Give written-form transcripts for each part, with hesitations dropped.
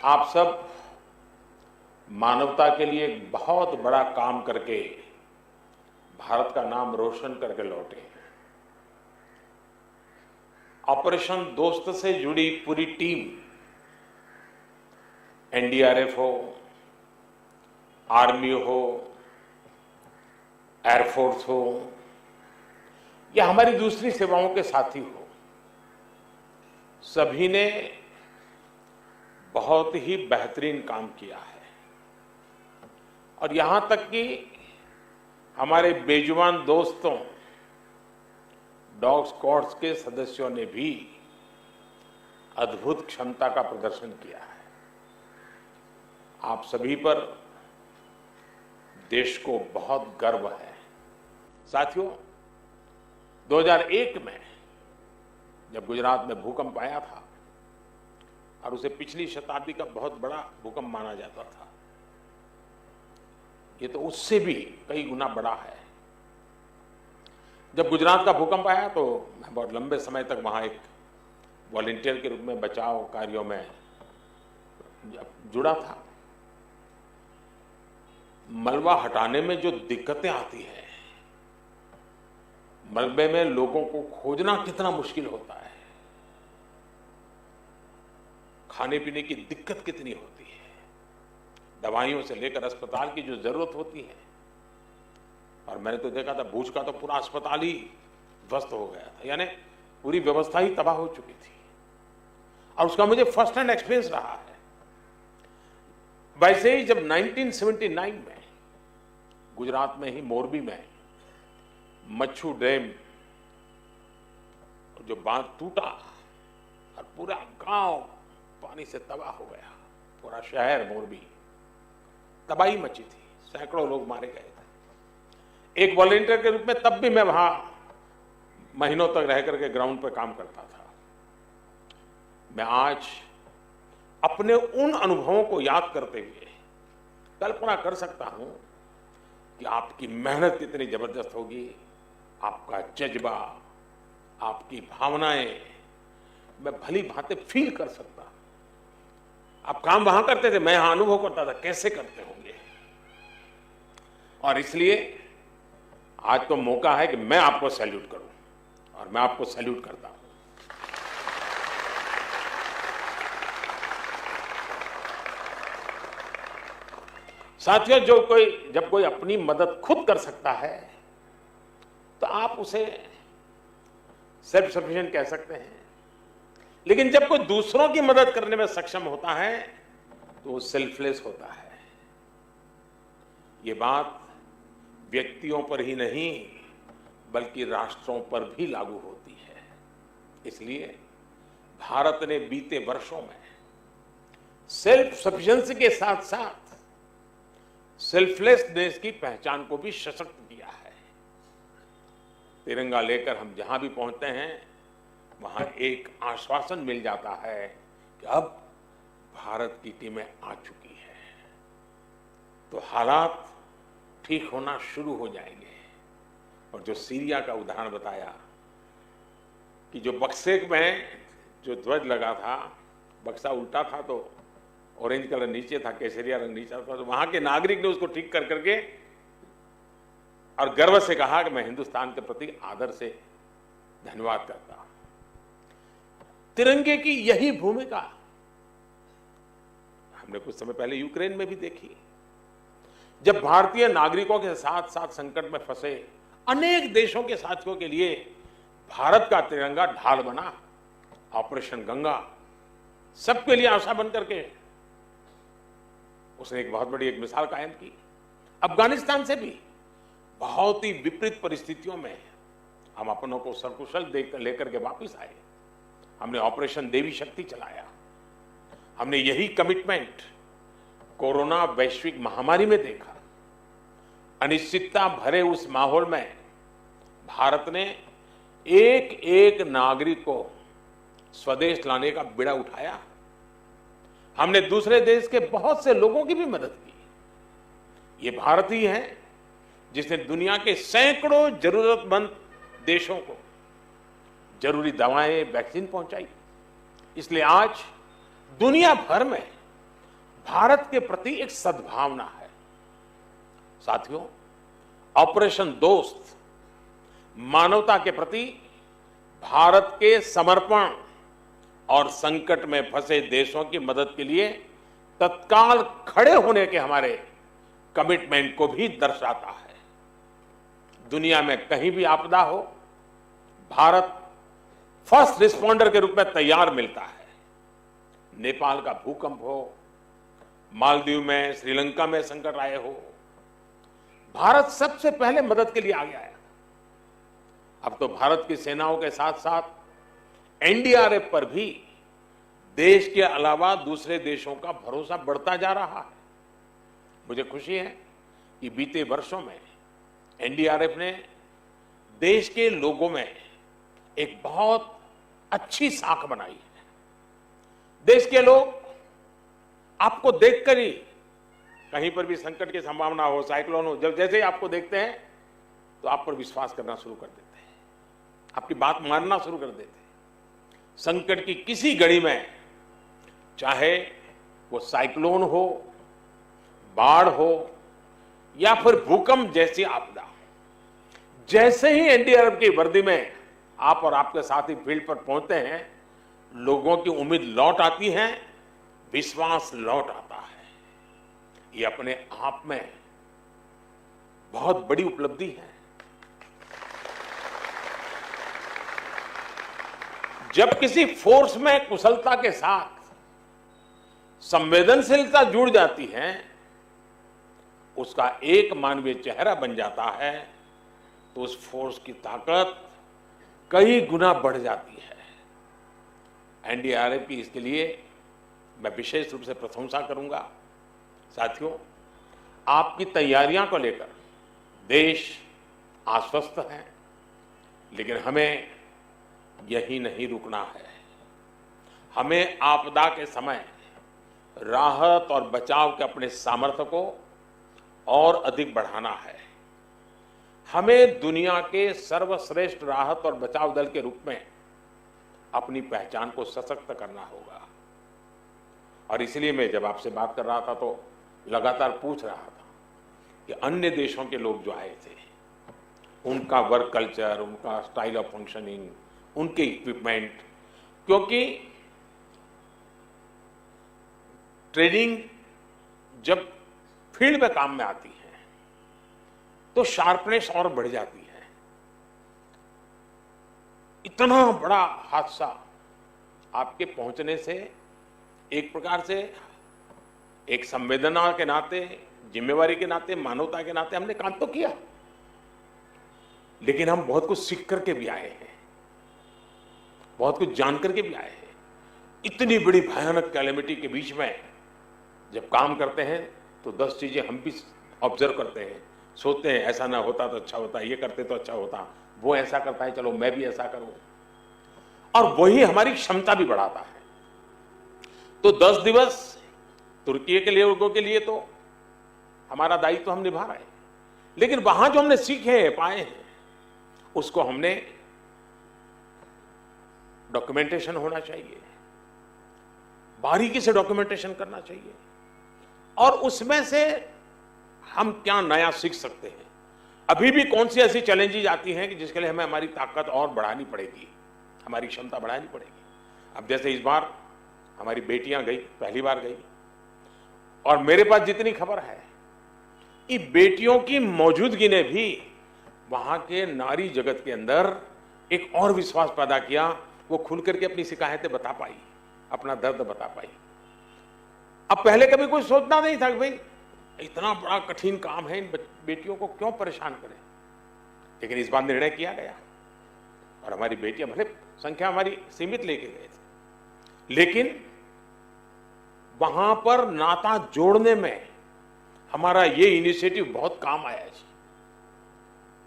आप सब मानवता के लिए एक बहुत बड़ा काम करके भारत का नाम रोशन करके लौटे। ऑपरेशन दोस्त से जुड़ी पूरी टीम, एनडीआरएफ हो, आर्मी हो, एयरफोर्स हो या हमारी दूसरी सेवाओं के साथी हो, सभी ने बहुत ही बेहतरीन काम किया है। और यहां तक कि हमारे बेजुबान दोस्तों डॉग स्क्वाड्स के सदस्यों ने भी अद्भुत क्षमता का प्रदर्शन किया है। आप सभी पर देश को बहुत गर्व है। साथियों, 2001 में जब गुजरात में भूकंप आया था और उसे पिछली शताब्दी का बहुत बड़ा भूकंप माना जाता था, ये तो उससे भी कई गुना बड़ा है। जब गुजरात का भूकंप आया तो मैं बहुत लंबे समय तक वहां एक वॉलंटियर के रूप में बचाव कार्यों में जुड़ा था। मलबा हटाने में जो दिक्कतें आती हैं, मलबे में लोगों को खोजना कितना मुश्किल होता है, खाने पीने की दिक्कत कितनी होती है, दवाइयों से लेकर अस्पताल की जो जरूरत होती है। और मैंने तो देखा था भूज का तो पूरा अस्पताल ही ध्वस्त हो गया था, यानी पूरी व्यवस्था ही तबाह हो चुकी थी। और उसका मुझे फर्स्ट हैंड एक्सपीरियंस रहा है। वैसे ही जब 1979 में गुजरात में ही मोरबी में मच्छू डैम जो बांध टूटा और पूरा गांव पानी से तबाह हो गया, पूरा शहर मोरबी तबाही मची थी, सैकड़ों लोग मारे गए थे। एक वॉलंटियर के रूप में तब भी मैं वहां महीनों तक रह करके ग्राउंड पर काम करता था। मैं आज अपने उन अनुभवों को याद करते हुए कल्पना कर सकता हूं कि आपकी मेहनत कितनी जबरदस्त होगी, आपका जज्बा, आपकी भावनाएं मैं भली भांति फील कर सकता। आप काम वहां करते थे, मैं यहां अनुभव करता था कैसे करते होंगे। और इसलिए आज तो मौका है कि मैं आपको सैल्यूट करूं और मैं आपको सैल्यूट करता हूं। साथियों, जब कोई अपनी मदद खुद कर सकता है तो आप उसे सेल्फ सफिशिएंट कह सकते हैं, लेकिन जब कोई दूसरों की मदद करने में सक्षम होता है तो वो सेल्फलेस होता है। ये बात व्यक्तियों पर ही नहीं बल्कि राष्ट्रों पर भी लागू होती है। इसलिए भारत ने बीते वर्षों में सेल्फ सफिशिएंसी के साथ साथ सेल्फलेसनेस की पहचान को भी सशक्त किया है। तिरंगा लेकर हम जहां भी पहुंचते हैं वहां एक आश्वासन मिल जाता है कि अब भारत की टीमें आ चुकी है, तो हालात ठीक होना शुरू हो जाएंगे। और जो सीरिया का उदाहरण बताया कि जो बक्से में जो ध्वज लगा था, बक्सा उल्टा था तो ऑरेंज कलर नीचे था, केसरिया रंग नीचे था, तो वहां के नागरिक ने उसको ठीक कर करके और गर्व से कहा कि मैं हिंदुस्तान के प्रति आदर से धन्यवाद करता हूं। तिरंगे की यही भूमिका हमने कुछ समय पहले यूक्रेन में भी देखी। जब भारतीय नागरिकों के साथ साथ संकट में फंसे अनेक देशों के साथियों के लिए भारत का तिरंगा ढाल बना। ऑपरेशन गंगा सबके लिए आशा बन करके उसने एक बहुत बड़ी एक मिसाल कायम की। अफगानिस्तान से भी बहुत ही विपरीत परिस्थितियों में हम अपनों को सकुशल लेकर के वापस आए। हमने ऑपरेशन देवी शक्ति चलाया। हमने यही कमिटमेंट कोरोना वैश्विक महामारी में देखा। अनिश्चितता भरे उस माहौल में भारत ने एक एक नागरिक को स्वदेश लाने का बीड़ा उठाया। हमने दूसरे देश के बहुत से लोगों की भी मदद की। ये भारत ही है जिसने दुनिया के सैकड़ों जरूरतमंद देशों को जरूरी दवाएं, वैक्सीन पहुंचाई। इसलिए आज दुनिया भर में भारत के प्रति एक सद्भावना है। साथियों, ऑपरेशन दोस्त मानवता के प्रति भारत के समर्पण और संकट में फंसे देशों की मदद के लिए तत्काल खड़े होने के हमारे कमिटमेंट को भी दर्शाता है। दुनिया में कहीं भी आपदा हो, भारत फर्स्ट रिस्पॉन्डर के रूप में तैयार मिलता है। नेपाल का भूकंप हो, मालदीव में, श्रीलंका में संकट आए हो, भारत सबसे पहले मदद के लिए आगे आया। अब तो भारत की सेनाओं के साथ साथ एनडीआरएफ पर भी देश के अलावा दूसरे देशों का भरोसा बढ़ता जा रहा है। मुझे खुशी है कि बीते वर्षों में एनडीआरएफ ने देश के लोगों में एक बहुत अच्छी साख बनाई है। देश के लोग आपको देखकर ही, कहीं पर भी संकट की संभावना हो, साइक्लोन हो, जब जैसे ही आपको देखते हैं तो आप पर विश्वास करना शुरू कर देते हैं, आपकी बात मानना शुरू कर देते हैं। संकट की किसी घड़ी में, चाहे वो साइक्लोन हो, बाढ़ हो या फिर भूकंप जैसी आपदा, जैसे ही एनडीआरएफ की वर्दी में आप और आपके साथी फील्ड पर पहुंचते हैं, लोगों की उम्मीद लौट आती है, विश्वास लौट आता है। ये अपने आप में बहुत बड़ी उपलब्धि है। जब किसी फोर्स में कुशलता के साथ संवेदनशीलता जुड़ जाती है, उसका एक मानवीय चेहरा बन जाता है, तो उस फोर्स की ताकत कई गुना बढ़ जाती है। एनडीआरएफ की इसके लिए मैं विशेष रूप से प्रशंसा करूंगा। साथियों, आपकी तैयारियां को लेकर देश आश्वस्त है, लेकिन हमें यही नहीं रुकना है। हमें आपदा के समय राहत और बचाव के अपने सामर्थ्य को और अधिक बढ़ाना है। हमें दुनिया के सर्वश्रेष्ठ राहत और बचाव दल के रूप में अपनी पहचान को सशक्त करना होगा। और इसलिए मैं जब आपसे बात कर रहा था तो लगातार पूछ रहा था कि अन्य देशों के लोग जो आए थे, उनका वर्क कल्चर, उनका स्टाइल ऑफ फंक्शनिंग, उनके इक्विपमेंट, क्योंकि ट्रेनिंग जब फील्ड में काम में आती है तो शार्पनेस और बढ़ जाती है। इतना बड़ा हादसा आपके पहुंचने से एक प्रकार से, एक संवेदना के नाते, जिम्मेवारी के नाते, मानवता के नाते हमने काम तो किया, लेकिन हम बहुत कुछ सीख करके भी आए हैं, बहुत कुछ जान करके भी आए हैं। इतनी बड़ी भयानक कैलेमिटी के बीच में जब काम करते हैं तो 10 चीजें हम भी ऑब्जर्व करते हैं, सोचते हैं ऐसा ना होता तो अच्छा होता, ये करते तो अच्छा होता, वो ऐसा करता है, चलो मैं भी ऐसा करूं, और वही हमारी क्षमता भी बढ़ाता है। तो 10 दिवस तुर्की के लिए, लोगों के लिए तो हमारा दायित्व तो हम निभा रहे हैं, लेकिन वहां जो हमने सीखे हैं, पाए हैं, उसको हमने डॉक्यूमेंटेशन होना चाहिए, बारीकी से डॉक्यूमेंटेशन करना चाहिए, और उसमें से हम क्या नया सीख सकते हैं। अभी भी कौन सी ऐसी चैलेंजेस आती हैं कि जिसके लिए हमें हमारी ताकत और बढ़ानी पड़ेगी, हमारी क्षमता बढ़ानी पड़ेगी। अब जैसे इस बार हमारी बेटियां गई, पहली बार गई, और मेरे पास जितनी खबर है, ये बेटियों की मौजूदगी ने भी वहां के नारी जगत के अंदर एक और विश्वास पैदा किया। वो खुल करके अपनी शिकायतें बता पाई, अपना दर्द बता पाई। अब पहले कभी कोई सोचना नहीं था कि भाई इतना बड़ा कठिन काम है, इन बेटियों को क्यों परेशान करें, लेकिन इस बार निर्णय किया गया और हमारी बेटियां, भले संख्या हमारी सीमित लेके गए थे, लेकिन वहां पर नाता जोड़ने में हमारा ये इनिशिएटिव बहुत काम आया है।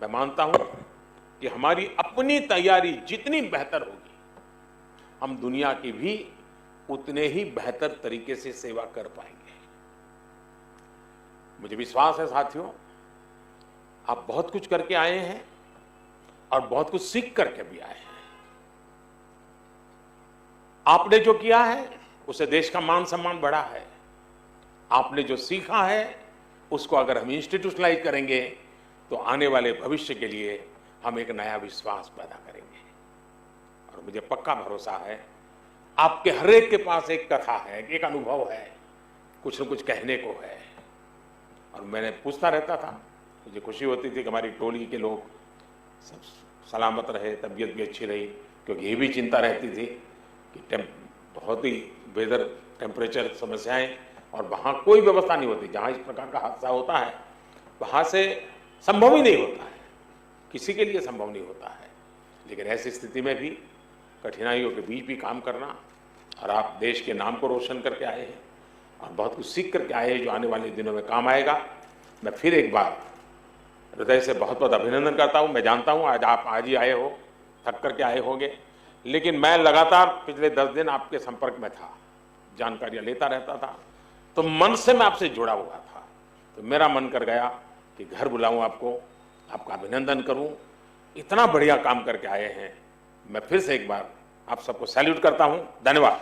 मैं मानता हूं कि हमारी अपनी तैयारी जितनी बेहतर होगी, हम दुनिया की भी उतने ही बेहतर तरीके से सेवा कर पाएंगे। मुझे विश्वास है साथियों, आप बहुत कुछ करके आए हैं और बहुत कुछ सीख करके भी आए हैं। आपने जो किया है उससे देश का मान सम्मान बढ़ा है, आपने जो सीखा है उसको अगर हम इंस्टीट्यूशनलाइज करेंगे तो आने वाले भविष्य के लिए हम एक नया विश्वास पैदा करेंगे। और मुझे पक्का भरोसा है आपके हर एक के पास एक कथा है, एक अनुभव है, कुछ न कुछ कहने को है। और मैंने पूछता रहता था, मुझे खुशी होती थी कि हमारी टोली के लोग सब सलामत रहे, तबीयत भी अच्छी रही, क्योंकि ये भी चिंता रहती थी कि बहुत ही वेदर टेम्परेचर समस्याएं और वहाँ कोई व्यवस्था नहीं होती। जहाँ इस प्रकार का हादसा होता है वहाँ से संभव ही नहीं होता है, किसी के लिए संभव नहीं होता है। लेकिन ऐसी स्थिति में भी कठिनाइयों के बीच भी काम करना, और आप देश के नाम को रोशन करके आए हैं और बहुत कुछ सीख करके आए हैं जो आने वाले दिनों में काम आएगा। मैं फिर एक बार हृदय से बहुत बहुत अभिनंदन करता हूँ। मैं जानता हूँ आज ही आए हो, थक करके आए होंगे, लेकिन मैं लगातार पिछले 10 दिन आपके संपर्क में था, जानकारियाँ लेता रहता था, तो मन से मैं आपसे जुड़ा हुआ था। तो मेरा मन कर गया कि घर बुलाऊं आपको, आपका अभिनंदन करूं, इतना बढ़िया काम करके आए हैं। मैं फिर से एक बार आप सबको सैल्यूट करता हूं। धन्यवाद।